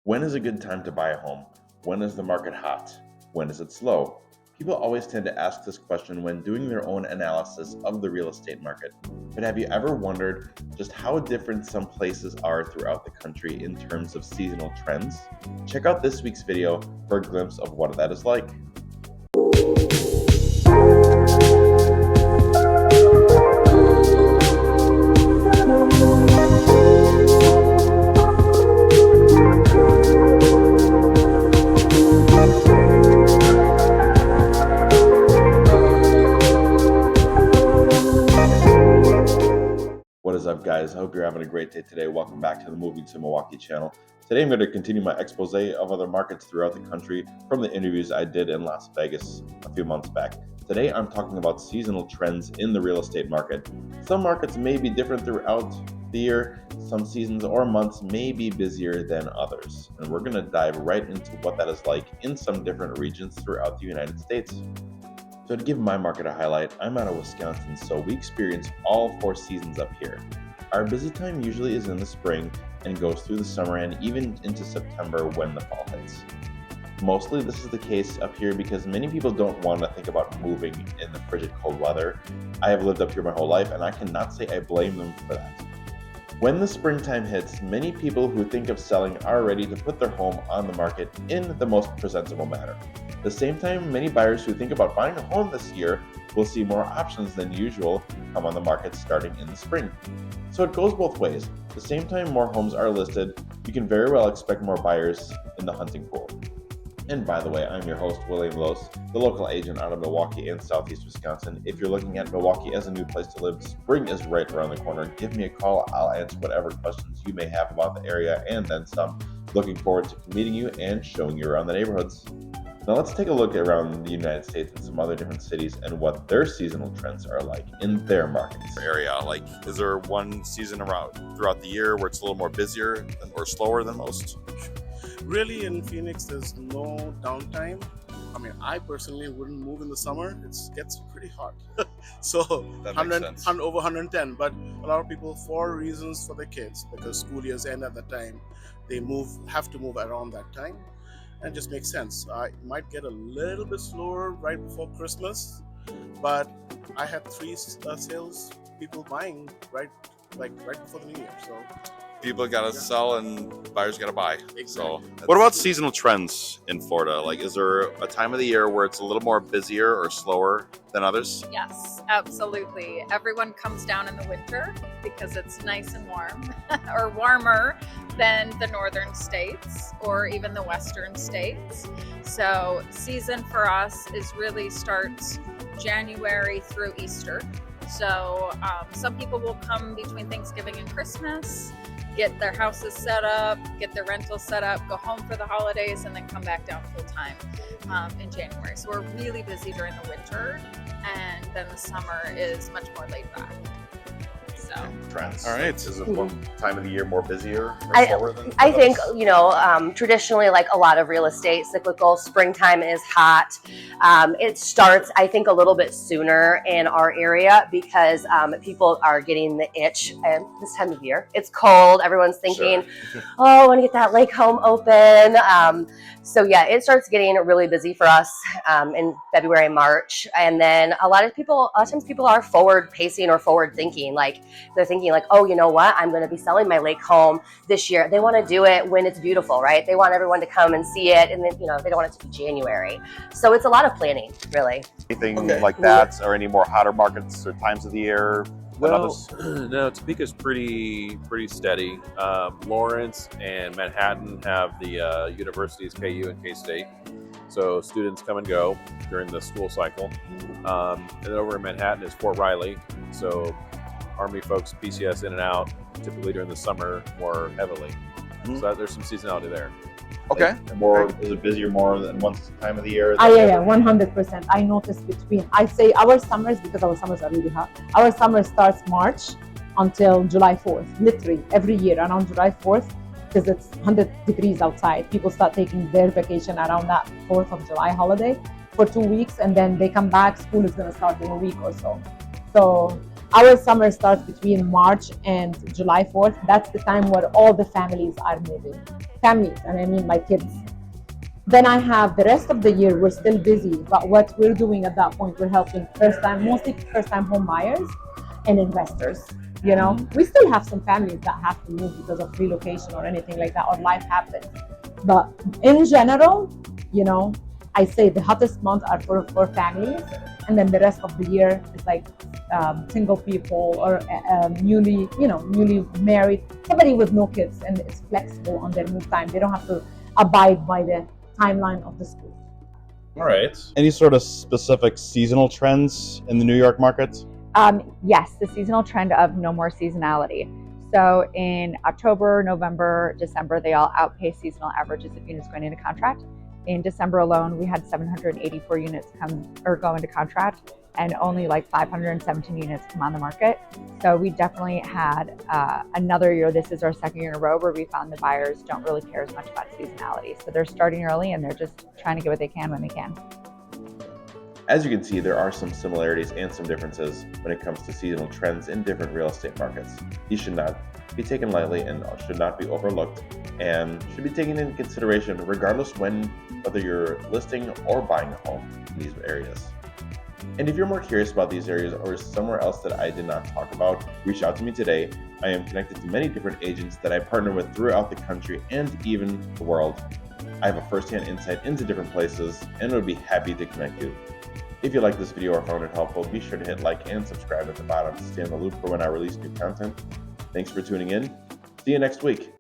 When is a good time to buy a home? When is the market hot? When is it slow? People always tend to ask this question when doing their own analysis of the real estate market. But have you ever wondered just how different some places are throughout the country in terms of seasonal trends? Check out this week's video for a glimpse of what that is like. What is up, guys? I hope you're having a great day today. Welcome back to the Moving to Milwaukee channel. Today I'm going to continue my expose of other markets throughout the country from the interviews I did in Las Vegas a few months back. Today I'm talking about seasonal trends in the real estate market. Some markets may be different throughout the year. Some seasons or months may be busier than others. And we're going to dive right into what that is like in some different regions throughout the United States. So to give my market a highlight, I'm out of Wisconsin, so we experience all 4 seasons up here. Our busy time usually is in the spring and goes through the summer and even into September when the fall hits. Mostly this is the case up here because many people don't want to think about moving in the frigid cold weather. I have lived up here my whole life and I cannot say I blame them for that. When the springtime hits, many people who think of selling are ready to put their home on the market in the most presentable manner. At the same time, many buyers who think about buying a home this year will see more options than usual come on the market starting in the spring. So it goes both ways. At the same time more homes are listed, you can very well expect more buyers in the hunting pool. And by the way, I'm your host, Loos, the local agent out of Milwaukee and Southeast Wisconsin. If you're looking at Milwaukee as a new place to live, spring is right around the corner. Give me a call. I'll answer whatever questions you may have about the area and then some. Looking forward to meeting you and showing you around the neighborhoods. Now let's take a look around the United States and some other different cities and what their seasonal trends are like in their markets. Area, like, is there one season around throughout the year where it's a little more busier or slower than most? Really, in Phoenix, there's no downtime. I mean, I personally wouldn't move in the summer. It gets pretty hot. So That makes 100, sense. over 110. But a lot of people, for reasons for their kids, because school years end at that time, they have to move around that time. And it just makes sense. It might get a little bit slower right before Christmas, but I had 3 sales people buying right before the New Year. So People gotta sell and buyers gotta buy. Exactly. So, what about seasonal trends in Florida? Like, is there a time of the year where it's a little more busier or slower than others? Yes, absolutely. Everyone comes down in the winter because it's nice and warm or warmer than the northern states or even the western states. So season for us is really starts January through Easter. So some people will come between Thanksgiving and Christmas, get their houses set up, get their rentals set up, go home for the holidays, and then come back down full time in January. So we're really busy during the winter, and then the summer is much more laid back. So Trends. All right. Is it one time of the year more busier or slower than I think, others? traditionally, like a lot of real estate, cyclical, springtime is hot. It starts, I think, a little bit sooner in our area because people are getting the itch and this time of year. It's cold. Everyone's thinking, oh, I want to get that lake home open. So yeah, it starts getting really busy for us in February, March. And then a lot of times people are forward pacing or forward thinking. Like they're thinking like, oh, you know what? I'm going to be selling my lake home this year. They want to do it when it's beautiful, right? They want everyone to come and see it. And then, they don't want it to be January. So it's a lot of planning, really. Anything Okay. like that, or any more hotter markets or times of the year than others? No, Topeka's pretty steady. Lawrence and Manhattan have the universities, KU and K-State. So students come and go during the school cycle. And then over in Manhattan is Fort Riley. So Army folks, PCS in and out, typically during the summer more heavily. So there's some seasonality there. Okay. Is it busier more than one time of the year? Yeah, 100%. I noticed I say our summers, because our summers are really hot. Our summer starts March until July 4th, literally every year around July 4th, because it's 100 degrees outside. People start taking their vacation around that 4th of July holiday for 2 weeks, and then they come back. School is going to start in a week or so. So our summer starts between March and July 4th. That's the time where all the families are moving. families, and I mean my kids. Then I have the rest of the year, we're still busy, but what we're doing at that point, we're helping mostly first time home buyers and investors. You know, we still have some families that have to move because of relocation or anything like that, or life happens. But in general, you know, I say the hottest months are for families, and then the rest of the year is like single people or newly married, somebody with no kids, and it's flexible on their move time. They don't have to abide by the timeline of the school. All right. Any sort of specific seasonal trends in the New York market? Yes, the seasonal trend of no more seasonality. So in October, November, December, they all outpace seasonal averages of units going into contract. In December alone, we had 784 units go into contract, and only like 517 units come on the market. So we definitely had another year. This is our second year in a row where we found the buyers don't really care as much about seasonality. So they're starting early and they're just trying to get what they can when they can. As you can see, there are some similarities and some differences when it comes to seasonal trends in different real estate markets. These should not be taken lightly and should not be overlooked, and should be taken into consideration regardless whether you're listing or buying a home in these areas. And if you're more curious about these areas or somewhere else that I did not talk about, reach out to me today. I am connected to many different agents that I partner with throughout the country and even the world. I have a first-hand insight into different places and would be happy to connect you. If you like this video or found it helpful, be sure to hit like and subscribe at the bottom to stay in the loop for when I release new content. Thanks for tuning in. See you next week.